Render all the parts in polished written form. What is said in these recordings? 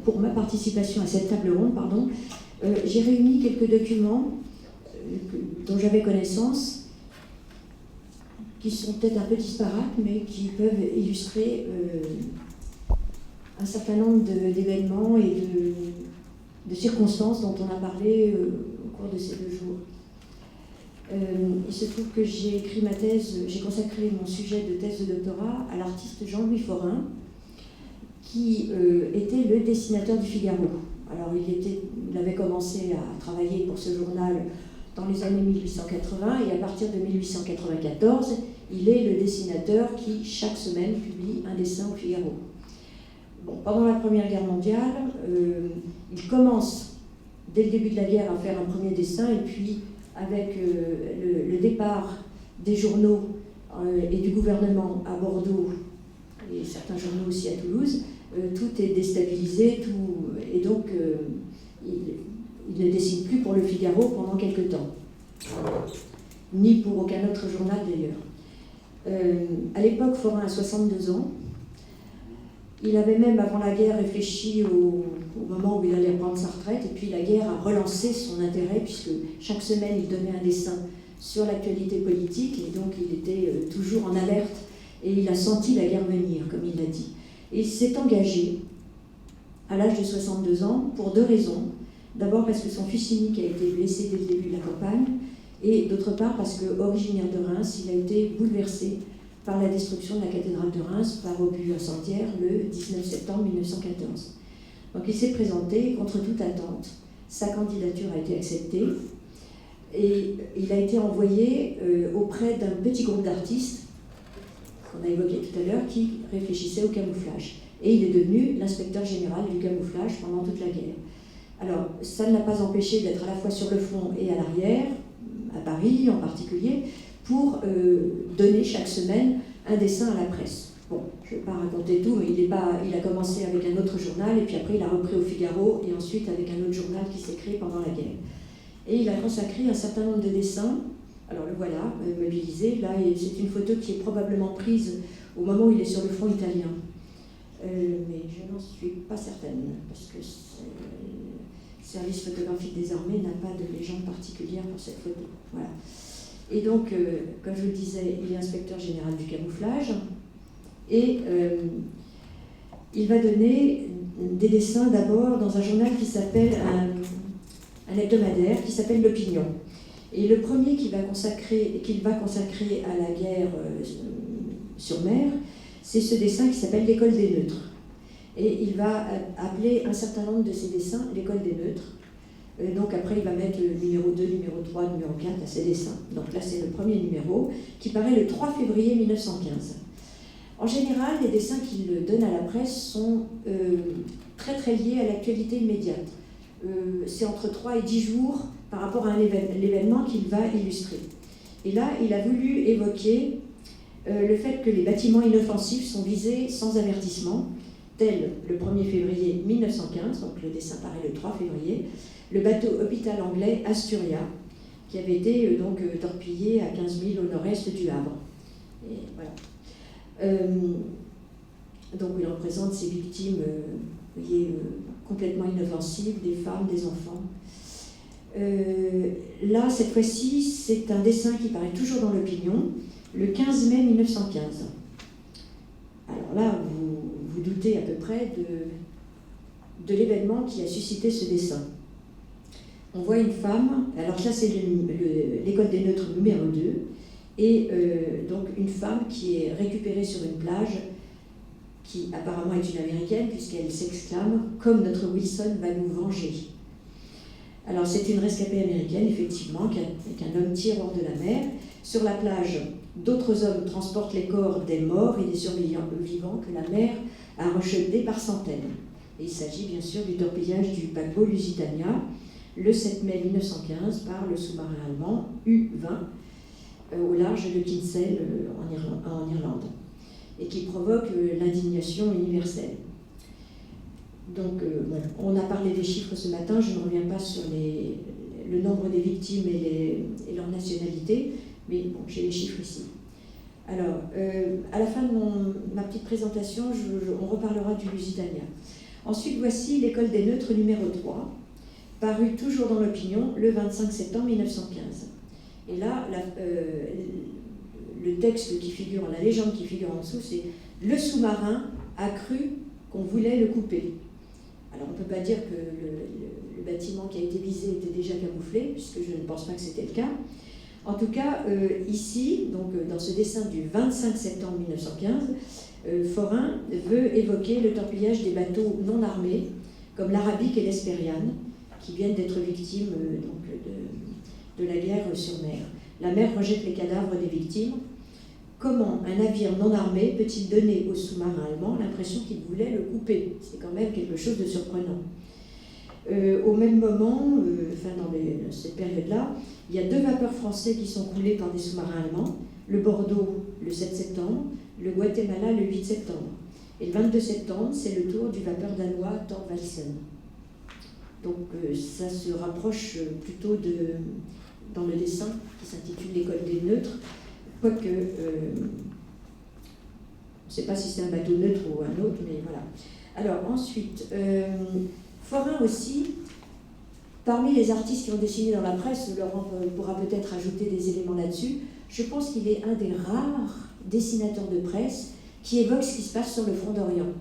pour ma participation à cette table ronde, j'ai réuni quelques documents dont j'avais connaissance, qui sont peut-être un peu disparates, mais qui peuvent illustrer un certain nombre d'événements et de circonstances dont on a parlé au cours de ces 2 jours. Il se trouve que j'ai écrit ma thèse, j'ai consacré mon sujet de thèse de doctorat à l'artiste Jean-Louis Forain, qui était le dessinateur du Figaro. Alors il avait commencé à travailler pour ce journal dans les années 1880 et à partir de 1894, il est le dessinateur qui, chaque semaine, publie un dessin au Figaro. Bon, pendant la Première Guerre mondiale, il commence, dès le début de la guerre, à faire un premier dessin, et puis, avec le départ des journaux et du gouvernement à Bordeaux, et certains journaux aussi à Toulouse, tout est déstabilisé, et donc il ne dessine plus pour le Figaro pendant quelque temps, ni pour aucun autre journal d'ailleurs. À l'époque, Forain a 62 ans. Il avait même, avant la guerre, réfléchi au moment où il allait prendre sa retraite, et puis la guerre a relancé son intérêt, puisque chaque semaine, il donnait un dessin sur l'actualité politique, et donc il était toujours en alerte, et il a senti la guerre venir, comme il l'a dit. Et il s'est engagé, à l'âge de 62 ans, pour 2 raisons. D'abord parce que son fils unique a été blessé dès le début de la campagne, et d'autre part parce que, originaire de Reims, il a été bouleversé par la destruction de la cathédrale de Reims par obus incendiaire le 19 septembre 1914. Donc il s'est présenté contre toute attente. Sa candidature a été acceptée et il a été envoyé auprès d'un petit groupe d'artistes qu'on a évoqué tout à l'heure qui réfléchissait au camouflage. Et il est devenu l'inspecteur général du camouflage pendant toute la guerre. Alors ça ne l'a pas empêché d'être à la fois sur le front et à l'arrière, à Paris en particulier, pour donner chaque semaine un dessin à la presse. Bon, je ne vais pas raconter tout, mais il a commencé avec un autre journal, et puis après il a repris au Figaro, et ensuite avec un autre journal qui s'est créé pendant la guerre. Et il a consacré un certain nombre de dessins. Alors le voilà, mobilisé. Là, c'est une photo qui est probablement prise au moment où il est sur le front italien. Mais je n'en suis pas certaine, parce que le service photographique des armées n'a pas de légende particulière pour cette photo. Voilà. Et donc, comme je le disais, il est inspecteur général du camouflage, et il va donner des dessins d'abord dans un journal qui s'appelle, un hebdomadaire qui s'appelle L'Opinion. Et le premier qu'il va consacrer à la guerre sur mer, c'est ce dessin qui s'appelle L'école des neutres. Et il va appeler un certain nombre de ses dessins l'école des neutres. Donc après, il va mettre le numéro 2, numéro 3, numéro 4 à ses dessins. Donc là, c'est le premier numéro qui paraît le 3 février 1915. En général, les dessins qu'il donne à la presse sont très très liés à l'actualité immédiate. C'est entre 3 et 10 jours par rapport à l'événement qu'il va illustrer. Et là, il a voulu évoquer le fait que les bâtiments inoffensifs sont visés sans avertissement, tel le 1er février 1915, donc le dessin paraît le 3 février, le bateau hôpital anglais Asturia, qui avait été torpillé à 15 000 au nord-est du Havre. Et voilà. Donc il représente ces victimes complètement inoffensives, des femmes, des enfants. Là, cette fois-ci, c'est un dessin qui paraît toujours dans l'Opinion, le 15 mai 1915. Alors là, vous doutez à peu près de l'événement qui a suscité ce dessin. On voit une femme, alors ça c'est l'école des neutres numéro 2, et donc une femme qui est récupérée sur une plage, qui apparemment est une américaine, puisqu'elle s'exclame « Comme notre Wilson va nous venger ». Alors c'est une rescapée américaine, effectivement, qu'un homme tire hors de la mer. Sur la plage, d'autres hommes transportent les corps des morts et des survivants que la mer a rejetés par centaines. Et il s'agit bien sûr du torpillage du paquebot Lusitania, le 7 mai 1915 par le sous-marin allemand U-20 au large de Kinsale en Irlande, et qui provoque l'indignation universelle. Donc, on a parlé des chiffres ce matin, je ne reviens pas sur le nombre des victimes et leur nationalité, mais bon, j'ai les chiffres ici. Alors, à la fin de ma petite présentation, on reparlera du Lusitania. Ensuite, voici l'école des neutres numéro 3, paru toujours dans l'Opinion le 25 septembre 1915. Et là, le texte qui figure, la légende qui figure en dessous, c'est « Le sous-marin a cru qu'on voulait le couper ». Alors on ne peut pas dire que le bâtiment qui a été visé était déjà camouflé, puisque je ne pense pas que c'était le cas. En tout cas, ici, donc, dans ce dessin du 25 septembre 1915, Forain veut évoquer le torpillage des bateaux non armés, comme l'Arabique et l'Espériane, qui viennent d'être victimes de la guerre sur mer. La mer rejette les cadavres des victimes. Comment un navire non armé peut-il donner aux sous-marins allemands l'impression qu'il voulait le couper? C'est quand même quelque chose de surprenant. Au même moment, dans cette période-là, il y a 2 vapeurs français qui sont coulés par des sous-marins allemands, le Bordeaux le 7 septembre, le Guatemala le 8 septembre. Et le 22 septembre, c'est le tour du vapeur danois Thorvaldsen. Donc ça se rapproche plutôt dans le dessin qui s'intitule l'école des neutres, quoique je ne sais pas si c'est un bateau neutre ou un autre, mais voilà. Alors ensuite, Forain aussi, parmi les artistes qui ont dessiné dans la presse, Laurent pourra peut-être ajouter des éléments là-dessus, je pense qu'il est un des rares dessinateurs de presse qui évoque ce qui se passe sur le front d'Orient.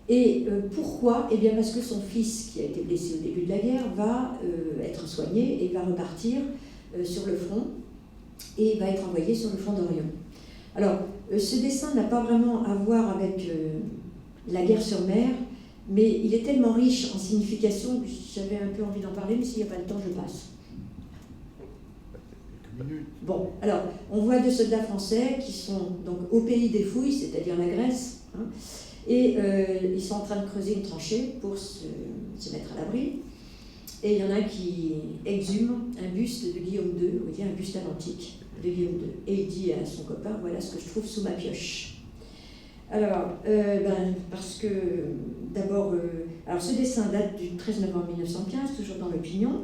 Et pourquoi? Eh bien parce que son fils, qui a été blessé au début de la guerre, va être soigné et va repartir sur le front et va être envoyé sur le front d'Orient. Alors, ce dessin n'a pas vraiment à voir avec la guerre sur mer, mais il est tellement riche en signification que j'avais un peu envie d'en parler, mais s'il n'y a pas de temps, je passe. Bon, alors, on voit 2 soldats français qui sont donc au pays des fouilles, c'est-à-dire la Grèce, hein, et ils sont en train de creuser une tranchée pour se mettre à l'abri. Et il y en a un qui exhume un buste de Guillaume II, vous voyez, un buste à l'antique de Guillaume II. Et il dit à son copain, voilà ce que je trouve sous ma pioche. Alors, parce que d'abord, alors ce dessin date du 13 novembre 1915, toujours dans l'Opinion.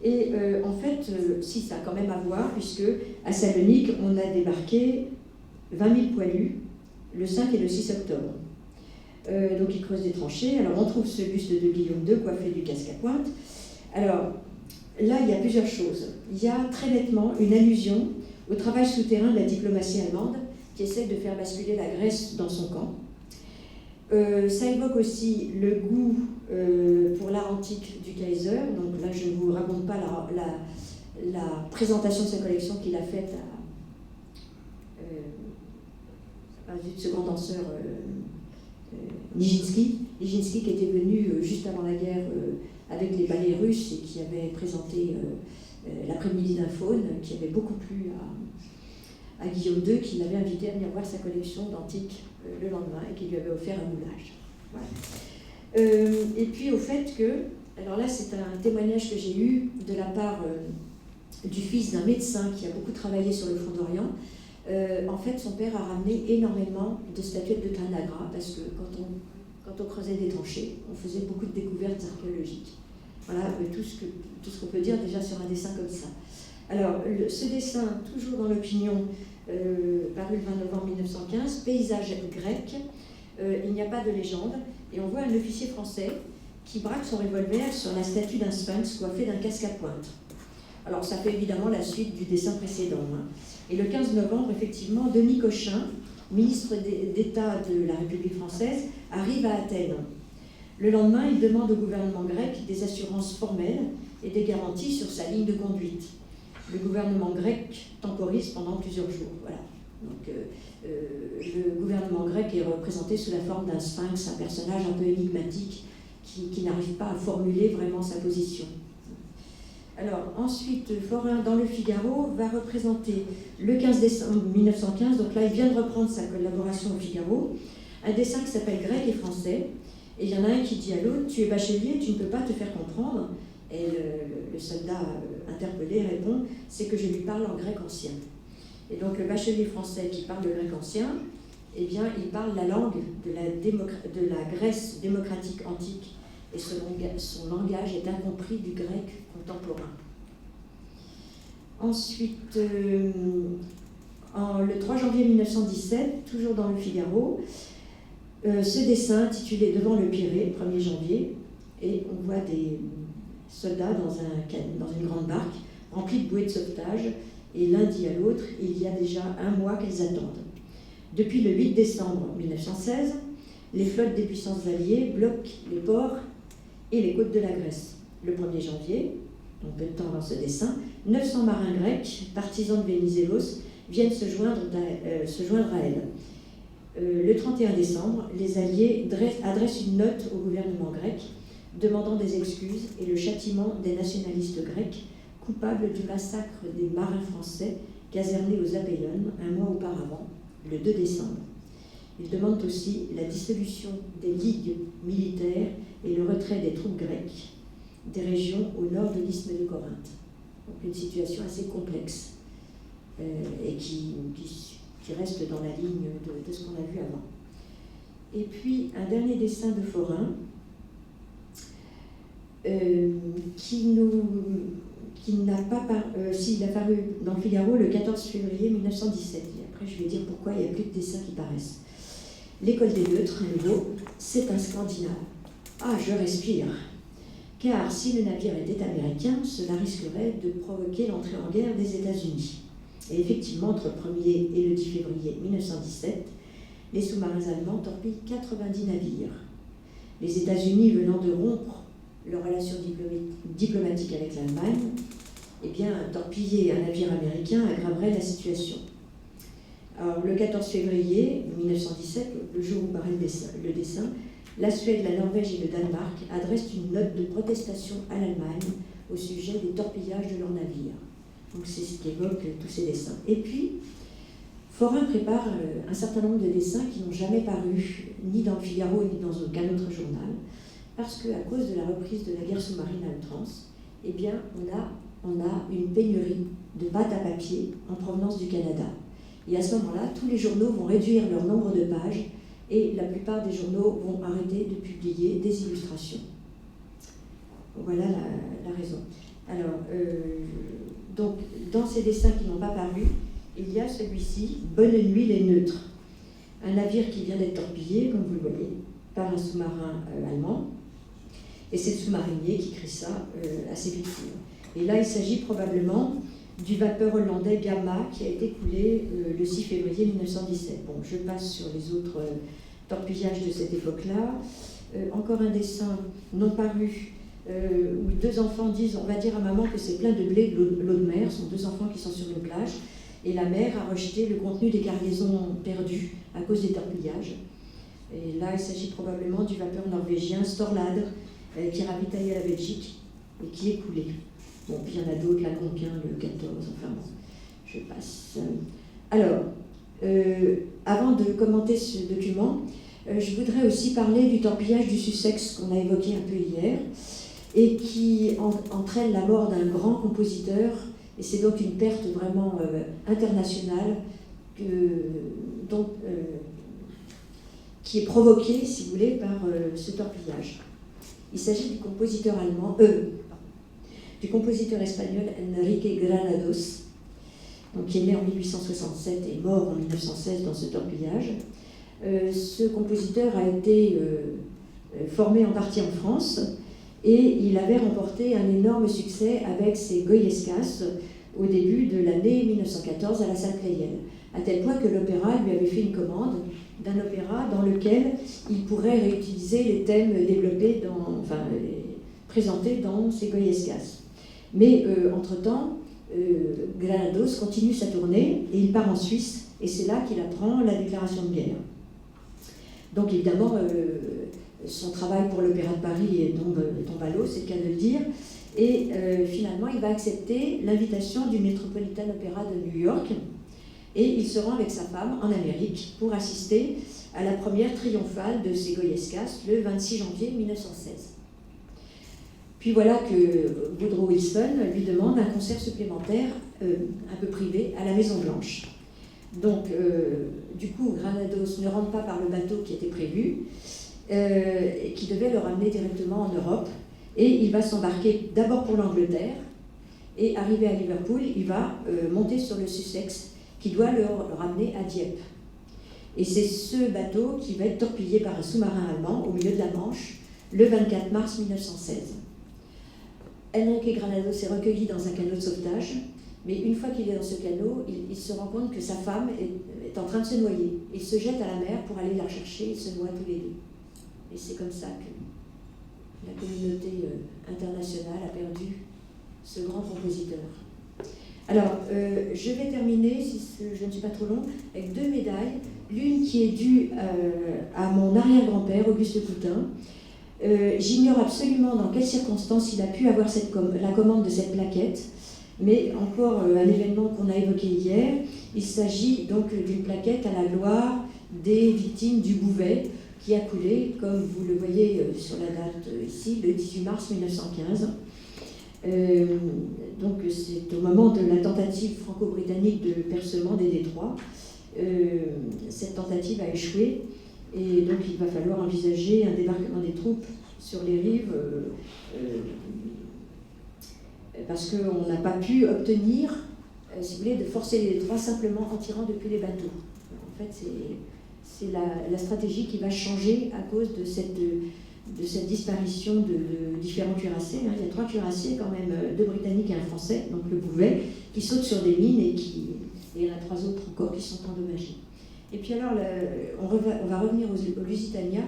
Et en fait, si ça a quand même à voir, puisque à Salonique, on a débarqué 20 000 poilus le 5 et le 6 octobre. Donc ils creusent des tranchées. Alors on trouve ce buste de Guillaume II coiffé du casque à pointe. Alors là, il y a plusieurs choses. Il y a très nettement une allusion au travail souterrain de la diplomatie allemande qui essaie de faire basculer la Grèce dans son camp. Ça évoque aussi le goût pour l'art antique du Kaiser. Donc là, je ne vous raconte pas la présentation de sa collection qu'il a faite à du second danseur Nijinsky, qui était venu juste avant la guerre avec les ballets russes et qui avait présenté l'après-midi d'un faune, qui avait beaucoup plu à Guillaume II, qui l'avait invité à venir voir sa collection d'antiques le lendemain et qui lui avait offert un moulage. Voilà. Et puis au fait que, alors là c'est un témoignage que j'ai eu de la part du fils d'un médecin qui a beaucoup travaillé sur le front d'Orient. En fait, son père a ramené énormément de statuettes de Tanagra parce que quand on creusait des tranchées, on faisait beaucoup de découvertes archéologiques. Voilà tout ce qu'on peut dire déjà sur un dessin comme ça. Alors, ce dessin, toujours dans l'Opinion, paru le 20 novembre 1915, paysage grec, il n'y a pas de légende, et on voit un officier français qui braque son revolver sur la statue d'un sphinx coiffé d'un casque à pointe. Alors, ça fait évidemment la suite du dessin précédent. Hein. Et le 15 novembre, effectivement, Denis Cochin, ministre d'État de la République française, arrive à Athènes. Le lendemain, il demande au gouvernement grec des assurances formelles et des garanties sur sa ligne de conduite. Le gouvernement grec temporise pendant plusieurs jours. Voilà. Donc, le gouvernement grec est représenté sous la forme d'un sphinx, un personnage un peu énigmatique qui n'arrive pas à formuler vraiment sa position. Alors, ensuite, Forain, dans Le Figaro, va représenter le 15 décembre 1915, donc là, il vient de reprendre sa collaboration au Figaro, un dessin qui s'appelle Grec et français, et il y en a un qui dit à l'autre, tu es bachelier, tu ne peux pas te faire comprendre, et le soldat interpellé répond, c'est que je lui parle en grec ancien. Et donc, le bachelier français qui parle le grec ancien, eh bien, il parle la langue de la Grèce démocratique antique, et son langage est incompris du grec contemporain. Ensuite, le 3 janvier 1917, toujours dans Le Figaro, Ce dessin intitulé « Devant le Pirée », 1er janvier, et on voit des soldats dans une grande barque remplie de bouées de sauvetage, et l'un dit à l'autre, il y a déjà un mois qu'elles attendent. Depuis le 8 décembre 1916, les flottes des puissances alliées bloquent les ports et les côtes de la Grèce. Le 1er janvier, donc peu de temps avant ce dessin, 900 marins grecs, partisans de Vénizelos, viennent se joindre à elle. Le 31 décembre, les Alliés adressent une note au gouvernement grec demandant des excuses et le châtiment des nationalistes grecs coupables du massacre des marins français casernés aux Apéiones un mois auparavant, le 2 décembre. Ils demandent aussi la dissolution des ligues militaires et le retrait des troupes grecques des régions au nord de l'isthme de Corinthe. Donc une situation assez complexe et qui reste dans la ligne de ce qu'on a vu avant. Et puis un dernier dessin de Forain qui n'a pas s'il a paru dans le Figaro le 14 février 1917. Et après, je vais dire pourquoi il n'y a plus de dessins qui paraissent. L'école des neutres, à nouveau, c'est un Scandinave. Ah, je respire. Car si le navire était américain, cela risquerait de provoquer l'entrée en guerre des États-Unis. Et effectivement, entre le 1er et le 10 février 1917, les sous-marins allemands torpillent 90 navires. Les États-Unis venant de rompre leurs relations diplomatiques avec l'Allemagne, eh bien, torpiller un navire américain aggraverait la situation. Alors, le 14 février 1917, le jour où paraît le dessin, la Suède, la Norvège et le Danemark adressent une note de protestation à l'Allemagne au sujet des torpillages de leurs navires. Donc c'est ce qu'évoquent tous ces dessins. Et puis, Forain prépare un certain nombre de dessins qui n'ont jamais paru ni dans le Figaro ni dans aucun autre journal, parce qu'à cause de la reprise de la guerre sous-marine à outrance, eh bien, on a une pénurie de pâte à papier en provenance du Canada. Et à ce moment-là, tous les journaux vont réduire leur nombre de pages et la plupart des journaux vont arrêter de publier des illustrations. Voilà la raison. Alors, donc, dans ces dessins qui n'ont pas paru, il y a celui-ci, « Bonne nuit les neutres », un navire qui vient d'être torpillé, comme vous le voyez, par un sous-marin allemand, et c'est le sous-marinier qui crie ça à ses victimes. Et là, il s'agit probablement du vapeur hollandais Gamma qui a été coulé le 6 février 1917. Bon, je passe sur les autres torpillages de cette époque-là. Encore un dessin non paru où deux enfants disent, on va dire à maman que c'est plein de blé de l'eau de mer, ce sont deux enfants qui sont sur une plage, et la mère a rejeté le contenu des cargaisons perdues à cause des torpillages. Et là, il s'agit probablement du vapeur norvégien Storladr qui ravitaillait la Belgique et qui est coulé. Bon, puis il y en a d'autres, la Conquin, le 14, enfin bon, je passe. Alors, avant de commenter ce document, je voudrais aussi parler du torpillage du Sussex qu'on a évoqué un peu hier et qui entraîne la mort d'un grand compositeur, et c'est donc une perte vraiment internationale qui est provoquée, si vous voulez, par ce torpillage. Il s'agit du compositeur du compositeur espagnol Enrique Granados, donc, qui est né en 1867 et mort en 1916 dans ce torpillage. Ce compositeur a été formé en partie en France et il avait remporté un énorme succès avec ses Goyescas au début de l'année 1914 à la salle Pleyel, à tel point que l'opéra lui avait fait une commande d'un opéra dans lequel il pourrait réutiliser les thèmes développés présentés dans ses Goyescas. Mais entre-temps, Granados continue sa tournée et il part en Suisse, et c'est là qu'il apprend la déclaration de guerre. Donc évidemment, son travail pour l'Opéra de Paris tombe à l'eau, c'est le cas de le dire, et finalement il va accepter l'invitation du Metropolitan Opera de New York, et il se rend avec sa femme en Amérique pour assister à la première triomphale de ses Goyescas le 26 janvier 1916. Puis voilà que Woodrow Wilson lui demande un concert supplémentaire, un peu privé, à la Maison-Blanche. Donc, du coup, Granados ne rentre pas par le bateau qui était prévu, et qui devait le ramener directement en Europe, et il va s'embarquer d'abord pour l'Angleterre, et arrivé à Liverpool, il va monter sur le Sussex, qui doit le ramener à Dieppe. Et c'est ce bateau qui va être torpillé par un sous-marin allemand au milieu de la Manche le 24 mars 1916. Enrique Granados est recueilli dans un canot de sauvetage, mais une fois qu'il est dans ce canot, il se rend compte que sa femme est en train de se noyer. Il se jette à la mer pour aller la rechercher et se noient tous les deux. Et c'est comme ça que la communauté internationale a perdu ce grand compositeur. Alors, je vais terminer, si je ne suis pas trop long, avec 2 médailles. L'une qui est due à mon arrière-grand-père, Auguste Coutin. J'ignore absolument dans quelles circonstances il a pu avoir la commande de cette plaquette, mais encore un événement qu'on a évoqué hier. Il s'agit donc d'une plaquette à la gloire des victimes du Bouvet, qui a coulé, comme vous le voyez sur la date ici, le 18 mars 1915. Donc c'est au moment de la tentative franco-britannique de percement des détroits. Cette tentative a échoué et donc il va falloir envisager un débarquement des troupes sur les rives parce qu'on n'a pas pu obtenir, si vous voulez, de forcer les détroits simplement en tirant depuis les bateaux. En fait, c'est la stratégie qui va changer à cause de cette disparition de différents cuirassés. Il y a 3 cuirassés quand même, 2 Britanniques et un Français, donc le Bouvet, qui sautent sur des mines et il y en a 3 autres encore qui sont endommagés. Et puis alors, on va revenir au Lusitania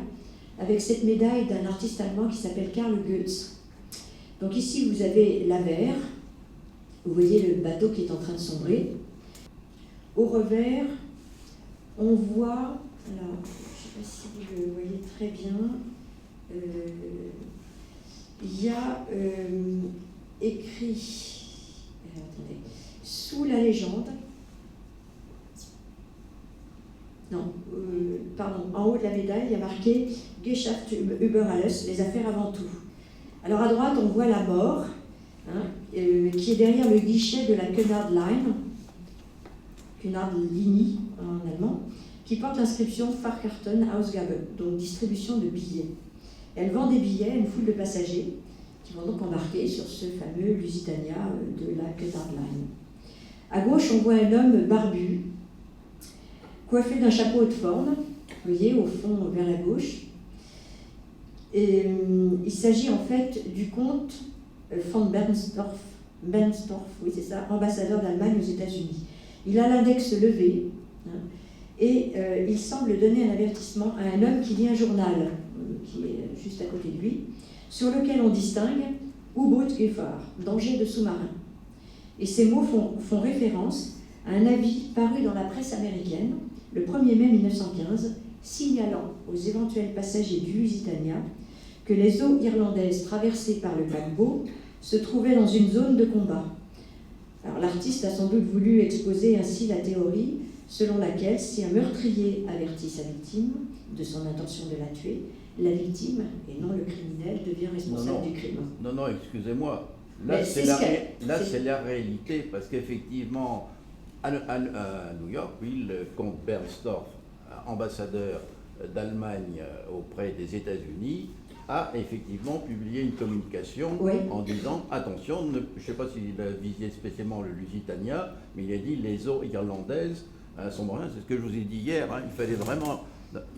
avec cette médaille d'un artiste allemand qui s'appelle Karl Goetz. Donc ici, vous avez la mer, vous voyez le bateau qui est en train de sombrer. Au revers, on voit, alors, je ne sais pas si vous le voyez très bien, il y a écrit, attendez, sous la légende, non, pardon, en haut de la médaille, il y a marqué Geschäft über alles, les affaires avant tout. Alors à droite, on voit la mort, qui est derrière le guichet de la Cunard Line, Cunard Linie en allemand, qui porte l'inscription Fahrkarten Ausgabe, donc distribution de billets. Elle vend des billets à une foule de passagers qui vont donc embarquer sur ce fameux Lusitania de la Cunard Line. À gauche, on voit un homme barbu, coiffé d'un chapeau haute forme, vous voyez, au fond, vers la gauche. Et, il s'agit en fait du comte von Bernstorff, oui c'est ça, ambassadeur d'Allemagne aux États-Unis. Il a l'index levé, et il semble donner un avertissement à un homme qui lit un journal, qui est juste à côté de lui, sur lequel on distingue U-Boot-Gefahr, danger de sous-marin. Et ces mots font référence à un avis paru dans la presse américaine le 1er mai 1915, signalant aux éventuels passagers du Lusitania que les eaux irlandaises traversées par le paquebot se trouvaient dans une zone de combat. Alors l'artiste a sans doute voulu exposer ainsi la théorie selon laquelle si un meurtrier avertit sa victime de son intention de la tuer, la victime, et non le criminel, devient responsable du crime. Non, excusez-moi. Là, c'est la réalité, parce qu'effectivement, à New York, oui, le comte Bernstorff, ambassadeur d'Allemagne auprès des États-Unis, a effectivement publié une communication en disant attention, je ne sais pas s'il a visé spécialement le Lusitania, mais il a dit les eaux irlandaises sont moyennes. C'est ce que je vous ai dit hier, il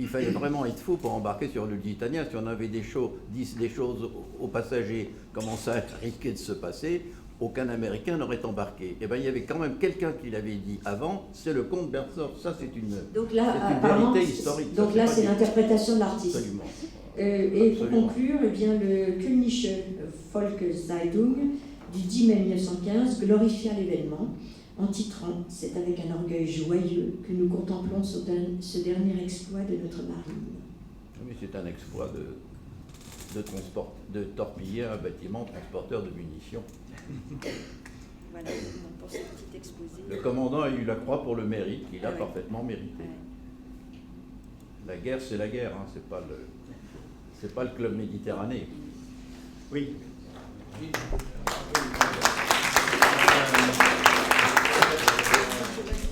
fallait vraiment être fou pour embarquer sur le Lusitania. Si on avait des choses aux passagers, comment ça risquait de se passer, aucun Américain n'aurait embarqué. Et bien, il y avait quand même quelqu'un qui l'avait dit avant, c'est le comte Bernstorff. Ça, c'est une vérité historique. Donc là, c'est l'interprétation de l'artiste. Absolument. Et pour conclure, eh bien, le Kölnische Volkszeitung du 10 mai 1915 glorifia l'événement en titrant « C'est avec un orgueil joyeux que nous contemplons ce dernier exploit de notre marine ». Oui, c'est un exploit de torpiller un bâtiment transporteur de munitions. Voilà pour ce petit exposé. Le commandant a eu la croix pour le mérite, qu'il a parfaitement mérité. Ouais. La guerre, c'est la guerre, c'est pas le club Méditerranée. Oui.